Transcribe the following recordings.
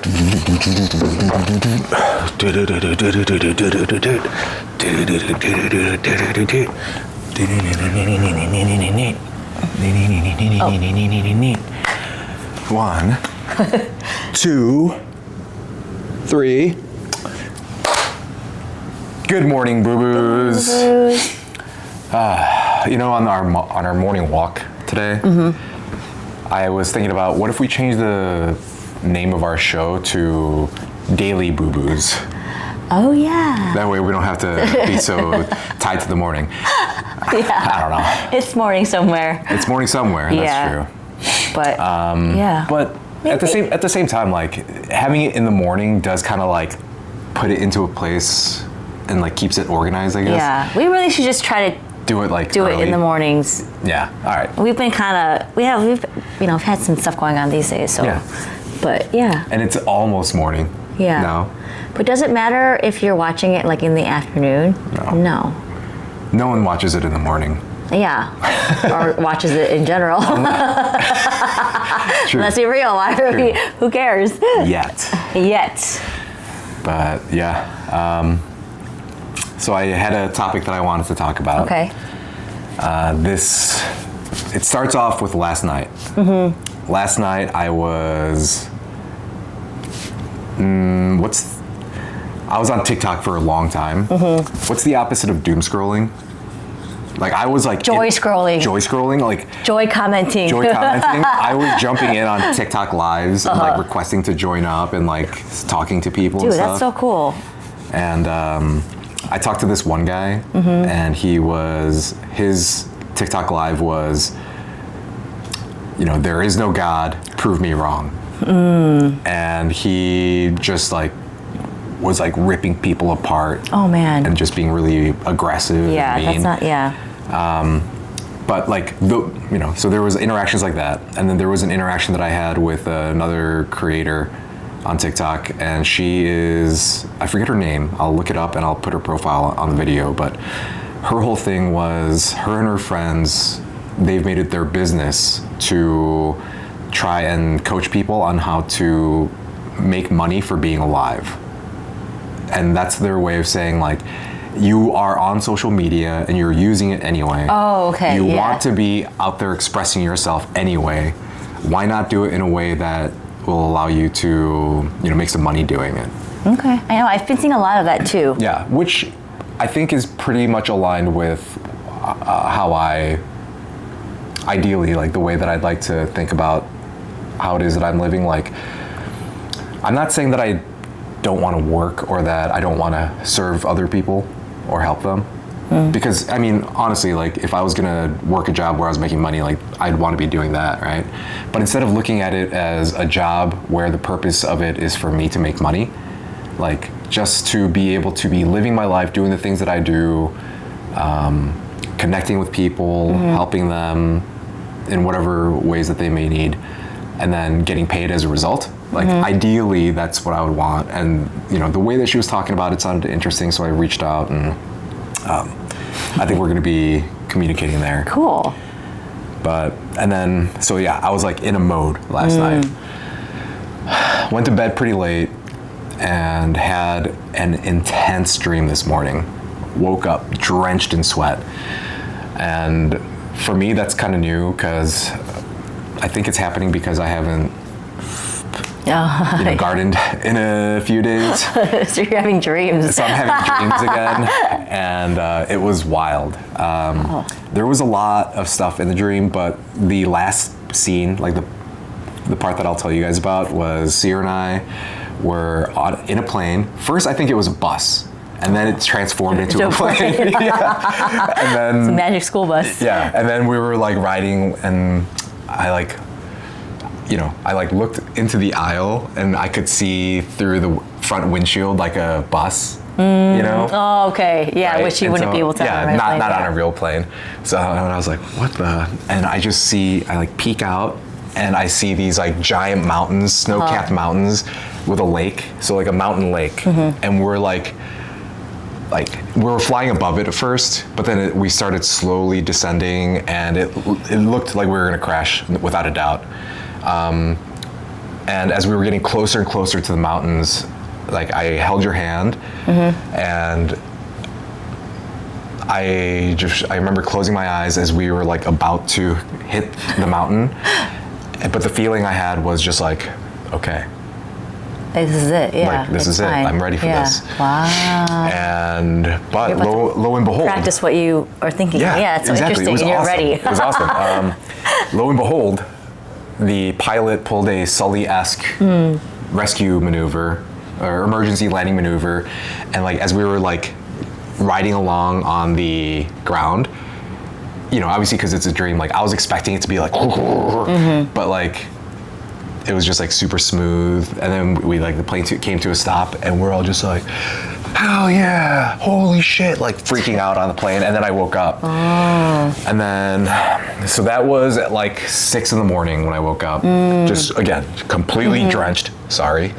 One, two, three. Good morning, Bubus. On our morning walk today, I was thinking about what if we change the name of our show to Daily Bubus. Oh yeah. That way we don't have to be so tied to the morning. Yeah. I don't know. It's morning somewhere. It's morning somewhere. That's true. But yeah. But at the same time, like having it in the morning does kind of like put it into a place and like keeps it organized, I guess. Yeah. We really should just try to do it it in the mornings. Yeah. All right. We've been we've had some stuff going on these days, so. Yeah. But yeah. And it's almost morning. Yeah. Now. But does it matter if you're watching it like in the afternoon? No. No one watches it in the morning. Yeah. Or watches it in general. True. Let's be real. Who cares? Yet. But yeah. So I had a topic that I wanted to talk about. Okay. It starts off with last night. Mm-hmm. Last night I was, I was on TikTok for a long time. Mm-hmm. What's the opposite of doom scrolling? Like I was like joy scrolling, like joy commenting. I was jumping in on TikTok lives and like requesting to join up and like talking to people. Dude, and stuff. That's so cool. And I talked to this one guy, and his TikTok live was, there is no God, prove me wrong. And he just like was like ripping people apart. Oh man. And just being really aggressive. Yeah, and mean. That's not. Yeah. But like so there was interactions like that, and then there was an interaction that I had with another creator on TikTok, and she is, I forget her name, I'll look it up and I'll put her profile on the video, but her whole thing was her and her friends, they've made it their business to try and coach people on how to make money for being alive. And that's their way of saying like, you are on social media and you're using it anyway. Oh, okay. You want to be out there expressing yourself anyway. Why not do it in a way that will allow you to, make some money doing it? Okay. I know. I've been seeing a lot of that too. Yeah, which I think is pretty much aligned with how ideally, like the way that I'd like to think about how it is that I'm living. Like, I'm not saying that I don't want to work or that I don't want to serve other people or help them. Because, I mean, honestly, like if I was going to work a job where I was making money, like I'd want to be doing that, right? But instead of looking at it as a job where the purpose of it is for me to make money, like just to be able to be living my life, doing the things that I do, connecting with people, helping them in whatever ways that they may need, and then getting paid as a result. Like ideally, that's what I would want. And the way that she was talking about it sounded interesting, so I reached out and I think we're going to be communicating there. Cool. So yeah, I was like in a mode last night. Went to bed pretty late and had an intense dream this morning. Woke up drenched in sweat. And for me, that's kind of new because I think it's happening because I haven't gardened in a few days. So you're having dreams. So I'm having dreams again, and it was wild. There was a lot of stuff in the dream, but the last scene, like the part that I'll tell you guys about, was Seer and I were in a plane. First, I think it was a bus, and then it transformed into a plane. Yeah. And then it's a magic school bus. Yeah, and then we were like riding, and I looked into the aisle and I could see through the front windshield like a bus, Oh, okay. Yeah, right? Which you wouldn't be able to. Yeah, not on a real plane. So and I was like, what the? And I peek out and I see these like giant mountains, snow-capped mountains with a lake. So like a mountain lake. And we're like we were flying above it at first, but then we started slowly descending and it looked like we were gonna crash without a doubt. And as we were getting closer and closer to the mountains, like I held your hand, and I remember closing my eyes as we were like about to hit the mountain, but the feeling I had was just like, okay, this is it. Yeah, like this is fine. it. I'm ready for this. Wow. And but lo and behold, practice what you are thinking. Yeah, it's so exactly. interesting. You're ready. It was awesome. Lo and behold, the pilot pulled a Sully-esque rescue maneuver or emergency landing maneuver, and like as we were like riding along on the ground, you know, obviously because it's a dream, like I was expecting it to be like, but like it was just like super smooth, and then we like the plane came to a stop, and we're all just like, hell yeah, holy shit, like freaking out on the plane. And then I woke up, and then so that was at like 6 a.m. when I woke up, just again completely drenched, sorry.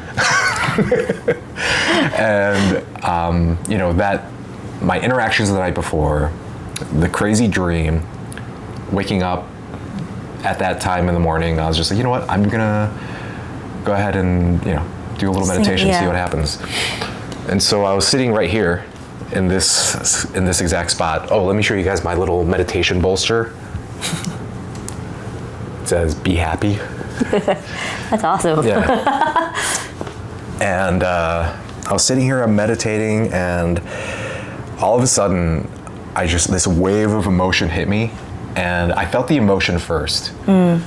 And you know, that my interactions the night before, the crazy dream, waking up at that time in the morning, I was just like, you know what, I'm gonna go ahead and, you know, do a little meditation, see what happens. And so I was sitting right here in this exact spot. Oh, let me show you guys my little meditation bolster. It says, be happy. That's awesome. Yeah. And I was sitting here, I'm meditating, and all of a sudden, this wave of emotion hit me, and I felt the emotion first. And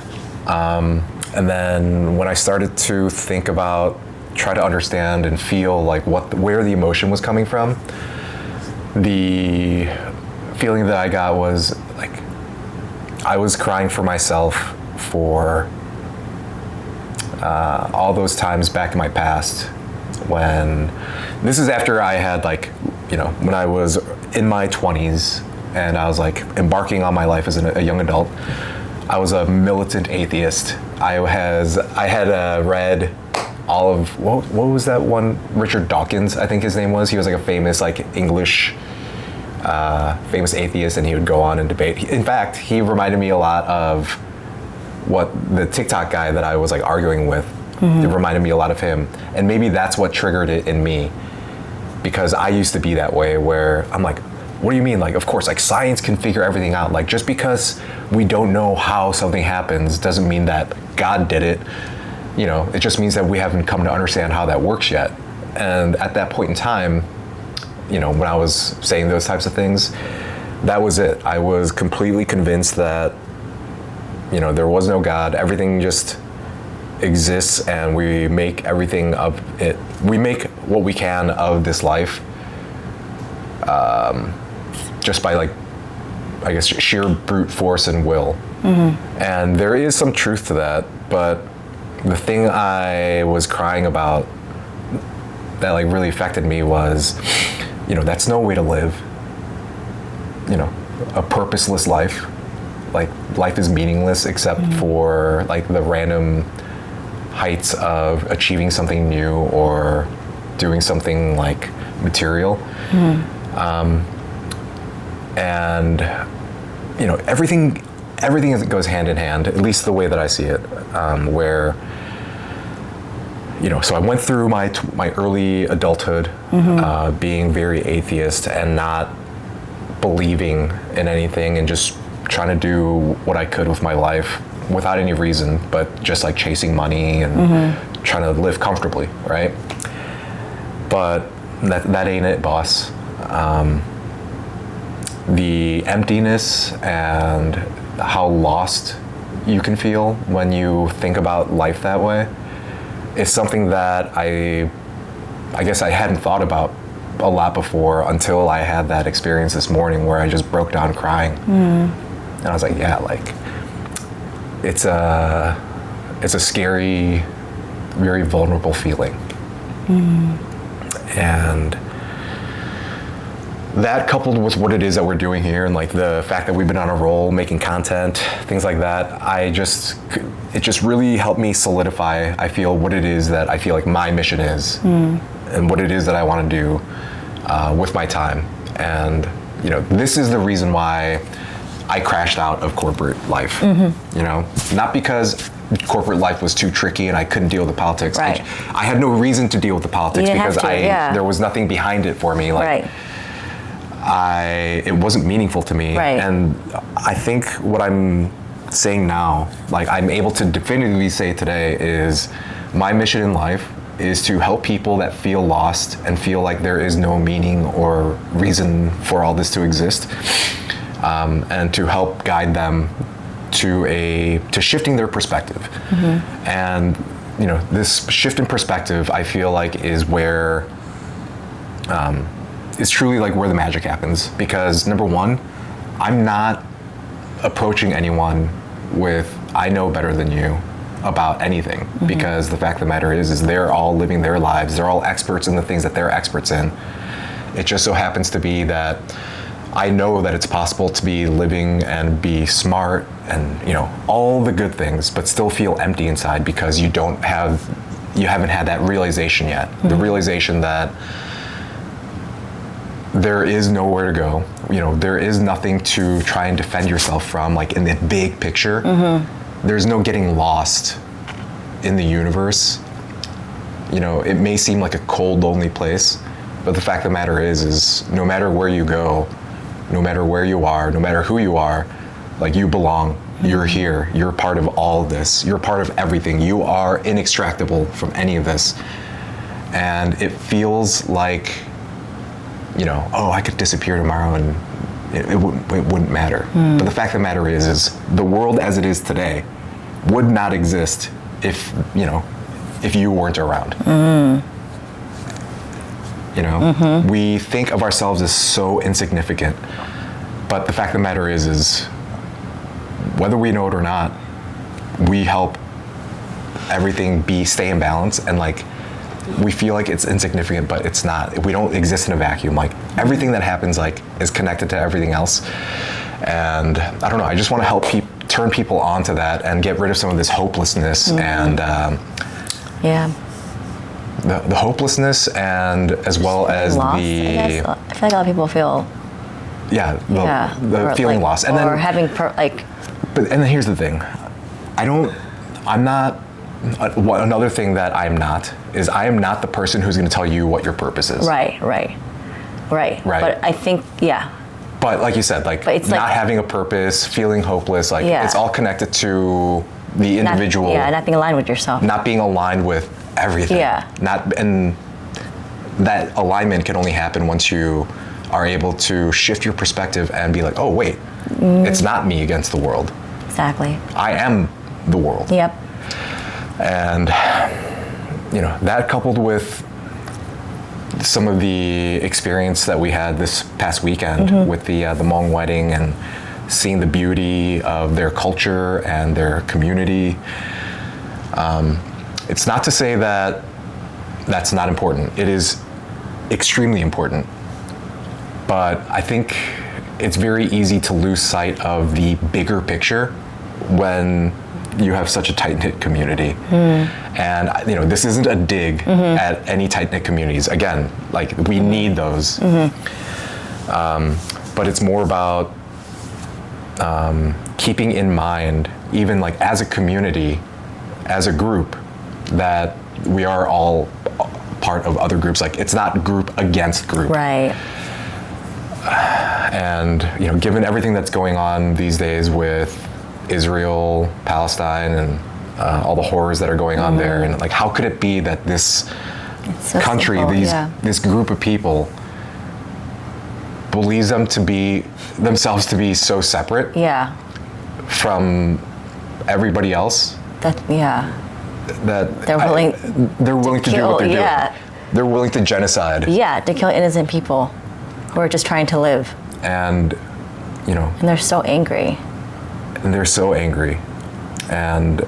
then when I started to think about, try to understand and feel like where the emotion was coming from, the feeling that I got was like I was crying for myself for all those times back in my past when, this is after I had like, you know, when I was in my 20s and I was like embarking on my life as a young adult. I was a militant atheist. I had read all of, what was that one? Richard Dawkins, I think his name was. He was like a famous like English, famous atheist, and he would go on and debate. In fact, he reminded me a lot of what the TikTok guy that I was like arguing with, it reminded me a lot of him. And maybe that's what triggered it in me, because I used to be that way where I'm like, what do you mean? Like, of course, like science can figure everything out. Like, just because we don't know how something happens doesn't mean that God did it. You know, it just means that we haven't come to understand how that works yet. And at that point in time, you know, when I was saying those types of things, that was it. I was completely convinced that, you know, there was no God. Everything just exists, and we make everything of it. We make what we can of this life, just by like, I guess, sheer brute force and will. And there is some truth to that, but the thing I was crying about that like really affected me was, you know, that's no way to live. You know, a purposeless life. Like, life is meaningless except for like the random heights of achieving something new or doing something like material. And you know, everything goes hand in hand, at least the way that I see it, where, you know, so I went through my early adulthood being very atheist and not believing in anything and just trying to do what I could with my life without any reason, but just like chasing money and trying to live comfortably, right? But that ain't it, boss. The emptiness and how lost you can feel when you think about life that way is something that I guess I hadn't thought about a lot before until I had that experience this morning where I just broke down crying. And I was like, yeah, like it's a scary, very vulnerable feeling. And that, coupled with what it is that we're doing here and like the fact that we've been on a roll making content, things like that, it just really helped me solidify, I feel, what it is that I feel like my mission is and what it is that I want to do with my time. And, you know, this is the reason why I crashed out of corporate life. You know, not because corporate life was too tricky and I couldn't deal with the politics. Right. I had no reason to deal with the politics because there was nothing behind it for me. Like, it wasn't meaningful to me. Right. And I think what I'm saying now, like I'm able to definitively say today, is my mission in life is to help people that feel lost and feel like there is no meaning or reason for all this to exist, and to help guide them to shifting their perspective. And this shift in perspective, I feel like, is where it's truly like where the magic happens. Because number one, I'm not approaching anyone with I know better than you about anything, because the fact of the matter is they're all living their lives. They're all experts in the things that they're experts in. It just so happens to be that I know that it's possible to be living and be smart and all the good things, but still feel empty inside because you haven't had that realization yet. The realization that there is nowhere to go. There is nothing to try and defend yourself from, like in the big picture. There's no getting lost in the universe. It may seem like a cold, lonely place, but the fact of the matter is no matter where you go, no matter where you are, no matter who you are, like you belong, you're here, you're part of all of this, you're part of everything, you are inextractable from any of this. And it feels like, I could disappear tomorrow and it wouldn't matter. But the fact of the matter is the world as it is today would not exist if you weren't around. We think of ourselves as so insignificant, but the fact of the matter is whether we know it or not, we help everything stay in balance, and like we feel like it's insignificant, but it's not. We don't exist in a vacuum. Like everything that happens is connected to everything else. And I don't know, I just want to help turn people onto that and get rid of some of this hopelessness and the hopelessness, and as well as lost, I feel like a lot of people feel the feeling lost, and or then having but and then here's the thing, I'm not another thing that I'm not is I am not the person who's going to tell you what your purpose is. Right. But I think but like you said, like not having a purpose, feeling hopeless, like it's all connected to the individual. Not being aligned with yourself. Not being aligned with everything. And that alignment can only happen once you are able to shift your perspective and be like, oh wait, it's not me against the world. Exactly. I am the world. Yep. And that coupled with some of the experience that we had this past weekend with the Hmong wedding and seeing the beauty of their culture and their community. It's not to say that that's not important. It is extremely important. But I think it's very easy to lose sight of the bigger picture when you have such a tight-knit community. And this isn't a dig at any tight-knit communities. Again, like we need those. But it's more about keeping in mind, even like as a community, as a group, that we are all part of other groups. Like it's not group against group. Right. And given everything that's going on these days with Israel, Palestine, and all the horrors that are going on there, and like how could it be that this country, this group of people, believes themselves to be so separate from everybody else that they're willing to do what they're doing. They're willing to genocide. To kill innocent people who are just trying to live. And and they're so angry. And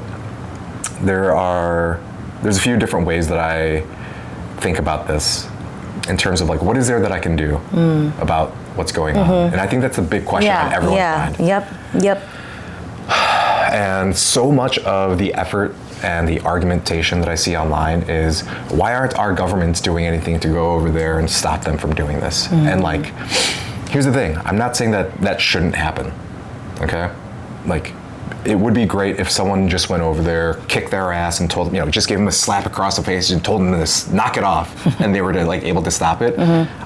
there's a few different ways that I think about this in terms of like, what is there that I can do about what's going on? And I think that's a big question on everyone's mind. Yep. And so much of the effort and the argumentation that I see online is, why aren't our governments doing anything to go over there and stop them from doing this? And like, here's the thing, I'm not saying that shouldn't happen, okay? Like, it would be great if someone just went over there, kicked their ass, and told them, just gave them a slap across the face and told them to knock it off, and they were to able to stop it.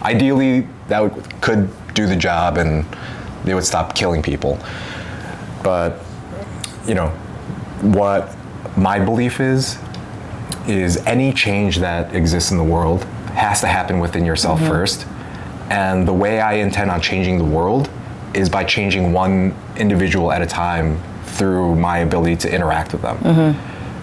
Ideally, that could do the job, and they would stop killing people. But what my belief is any change that exists in the world has to happen within yourself first. And the way I intend on changing the world is by changing one individual at a time through my ability to interact with them.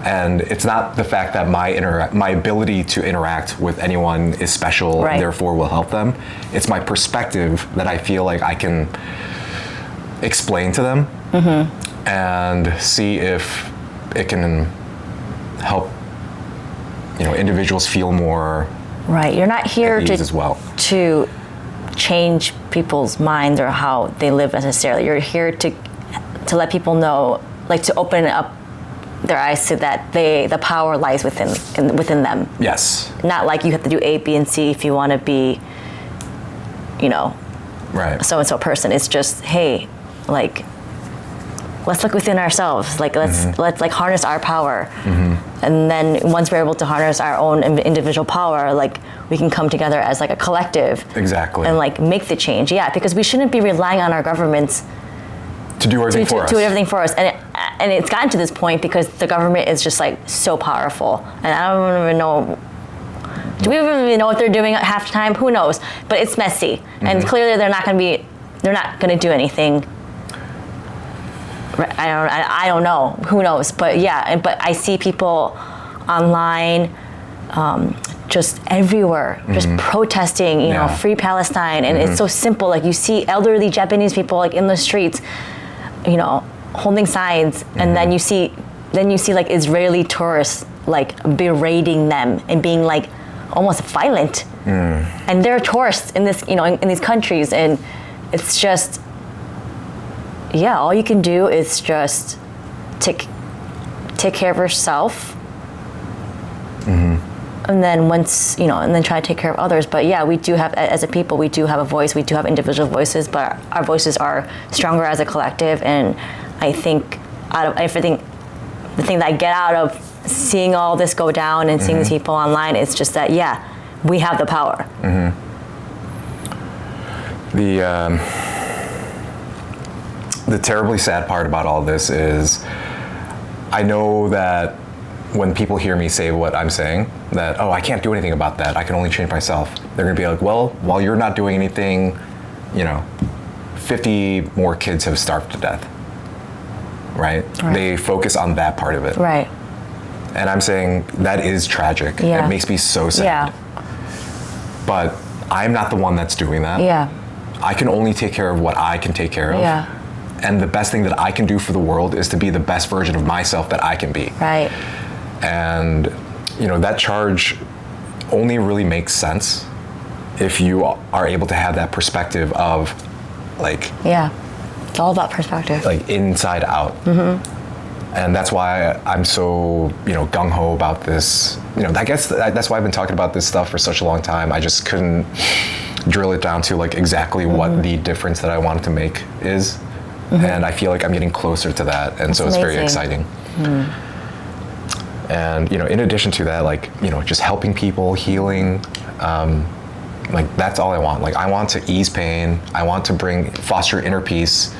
And it's not the fact that my ability to interact with anyone is special, and therefore will help them. It's my perspective that I feel like I can explain to them and see if it can help individuals feel more You're not here as well. to change people's minds or how they live necessarily. You're here to let people know, to open up their eyes to that the power lies within them. Yes. Not like you have to do A, B, and C if you want to be, so-and-so person. It's just, hey, let's look within ourselves. Let's harness our power. And then once we're able to harness our own individual power, we can come together as a collective. Exactly. And make the change. Yeah, because we shouldn't be relying on our governments to do everything for us. To do everything for us. And it's gotten to this point because the government is just so powerful. And I don't even know, do we even know what they're doing at half the time? Who knows? But it's messy. And clearly they're not going to do anything. I don't know. Who knows? But yeah, but I see people online, just everywhere, just protesting, free Palestine, and it's so simple. You see elderly Japanese people in the streets, holding signs, and then you see Israeli tourists berating them and being almost violent, and they're tourists in this, in these countries, and it's just. Yeah, all you can do is just take care of yourself, and then and then try to take care of others. But yeah, we do have, as a people, we do have a voice. We do have individual voices, but our voices are stronger as a collective. And I think out of everything, the thing that I get out of seeing all this go down and seeing these people online, it's just that we have the power. The terribly sad part about all this is I know that when people hear me say what I'm saying, that, I can't do anything about that, I can only change myself, they're going to be like, well, while you're not doing anything, 50 more kids have starved to death, right? They focus on that part of it. Right. And I'm saying that is tragic. Yeah. It makes me so sad. Yeah. But I'm not the one that's doing that. Yeah. I can only take care of what I can take care of. Yeah. And the best thing that I can do for the world is to be the best version of myself that I can be. Right. And, that charge only really makes sense if you are able to have that perspective of, Yeah. It's all about perspective. Inside out. And that's why I'm so, gung-ho about this. I guess that's why I've been talking about this stuff for such a long time. I just couldn't drill it down to, exactly what the difference that I wanted to make is. And I feel like I'm getting closer to that, and so it's very exciting. And in addition to that, just helping people, healing, that's all I want. I want to ease pain. I want to foster inner peace.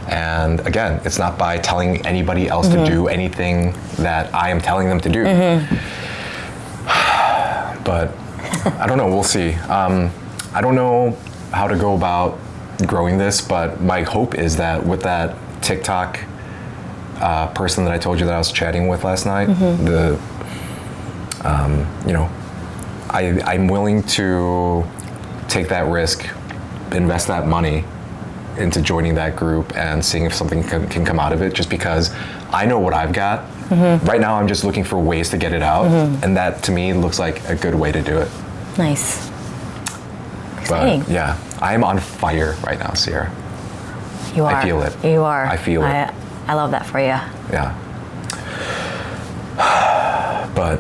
And again, it's not by telling anybody else to do anything that I am telling them to do. But I don't know. We'll see. I don't know how to go about growing this, but my hope is that with that TikTok person that I told you that I was chatting with last night, I'm willing to take that risk, invest that money into joining that group and seeing if something can come out of it, just because I know what I've got. Right now I'm just looking for ways to get it out, and that to me looks like a good way to do it. Nice. But yeah, I'm on fire right now, Sierra. You are. I feel it. You are. I feel it. I love that for you. Yeah. But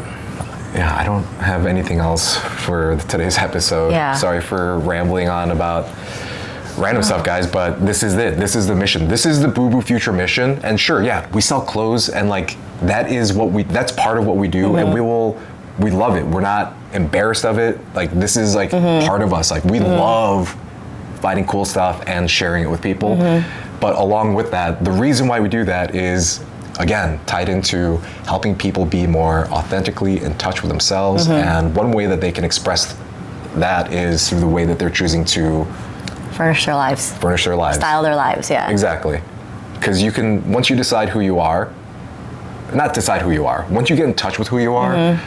yeah, I don't have anything else for today's episode. Yeah. Sorry for rambling on about random stuff, guys, but this is it. This is the mission. This is the Bubu Future Mission. And sure, yeah, we sell clothes, and like that's part of what we do, and we love it. We're not embarrassed of it. Like, this is like part of us. Like, we love finding cool stuff and sharing it with people. But along with that, the reason why we do that is, again, tied into helping people be more authentically in touch with themselves. And one way that they can express that is through the way that they're choosing to furnish their lives. Style their lives, yeah. Exactly. Because you can, once you decide who you are, not decide who you are, once you get in touch with who you are,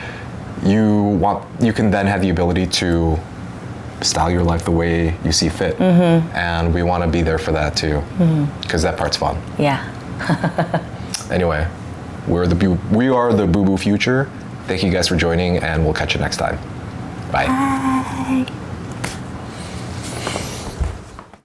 you can then have the ability to style your life the way you see fit. And we want to be there for that too, because that part's fun. Yeah. Anyway, we are the Bubu Future. Thank you guys for joining, and we'll catch you next time. Bye. Bye.